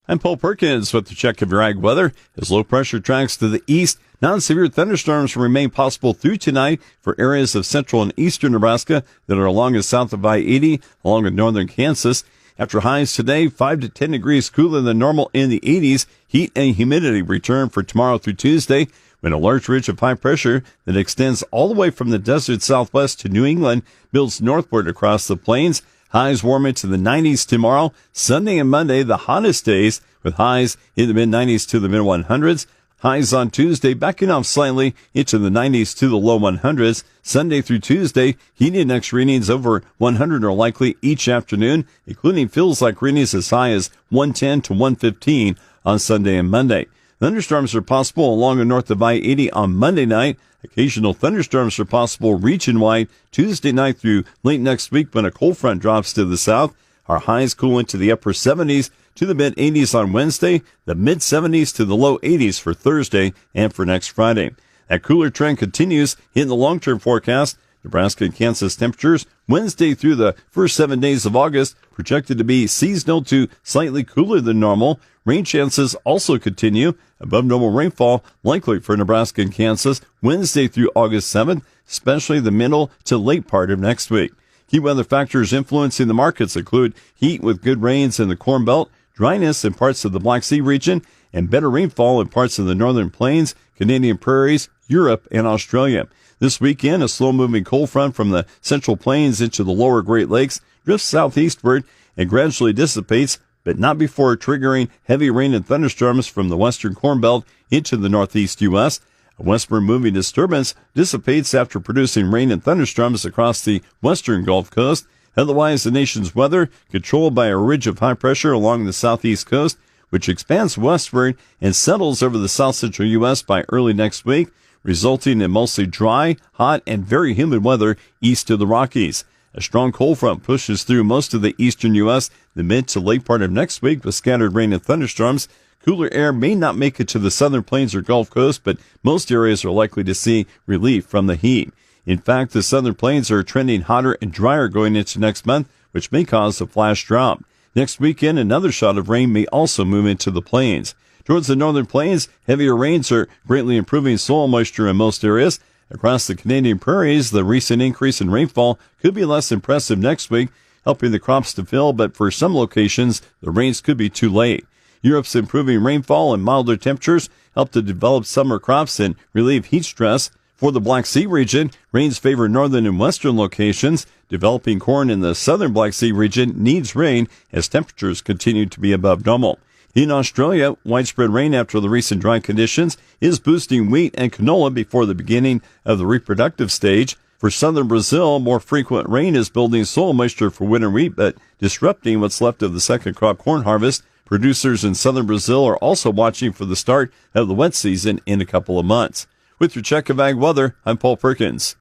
I'm Paul Perkins with the check of your ag weather. As low pressure tracks to the east, non-severe thunderstorms will remain possible through tonight for areas of central and eastern Nebraska that are along and south of I-80, along with northern Kansas. After highs today, 5 to 10 degrees cooler than normal in the 80s, heat and humidity return for tomorrow through Tuesday, when a large ridge of high pressure that extends all the way from the desert southwest to New England builds northward across the plains. Highs warm into the 90s tomorrow. Sunday and Monday, the hottest days, with highs in the mid-90s to the mid-100s. Highs on Tuesday backing off slightly into the 90s to the low 100s. Sunday through Tuesday, heat index readings over 100 are likely each afternoon, including feels like readings as high as 110 to 115 on Sunday and Monday. Thunderstorms are possible along and north of I-80 on Monday night. Occasional thunderstorms are possible region-wide Tuesday night through late next week when a cold front drops to the south. Our highs cool into the upper 70s to the mid-80s on Wednesday, the mid-70s to the low 80s for Thursday and for next Friday. That cooler trend continues in the long-term forecast. Nebraska and Kansas temperatures Wednesday through the first 7 days of August projected to be seasonal to slightly cooler than normal. Rain chances also continue. Above normal rainfall likely for Nebraska and Kansas Wednesday through August 7th, especially the middle to late part of next week. Key weather factors influencing the markets include heat with good rains in the Corn Belt, dryness in parts of the Black Sea region, and better rainfall in parts of the northern plains, Canadian prairies, Europe, and Australia. This weekend, a slow-moving cold front from the central plains into the lower Great Lakes drifts southeastward and gradually dissipates, but not before triggering heavy rain and thunderstorms from the western Corn Belt into the northeast U.S. A westward moving disturbance dissipates after producing rain and thunderstorms across the western Gulf Coast. Otherwise, the nation's weather controlled by a ridge of high pressure along the southeast coast, which expands westward and settles over the south central U.S. by early next week, resulting in mostly dry, hot, and very humid weather east of the Rockies. A strong cold front pushes through most of the eastern U.S. the mid to late part of next week with scattered rain and thunderstorms. Cooler air may not make it to the southern plains or Gulf Coast, but most areas are likely to see relief from the heat. In fact, the southern plains are trending hotter and drier going into next month, which may cause a flash drop. Next weekend, another shot of rain may also move into the plains. Towards the northern plains, heavier rains are greatly improving soil moisture in most areas. Across the Canadian prairies, the recent increase in rainfall could be less impressive next week, helping the crops to fill, but for some locations, the rains could be too late. Europe's improving rainfall and milder temperatures help to develop summer crops and relieve heat stress. For the Black Sea region, rains favor northern and western locations. Developing corn in the southern Black Sea region needs rain as temperatures continue to be above normal. In Australia, widespread rain after the recent dry conditions is boosting wheat and canola before the beginning of the reproductive stage. For southern Brazil, more frequent rain is building soil moisture for winter wheat, but disrupting what's left of the second crop corn harvest. Producers in southern Brazil are also watching for the start of the wet season in a couple of months. With your check of ag weather, I'm Paul Perkins.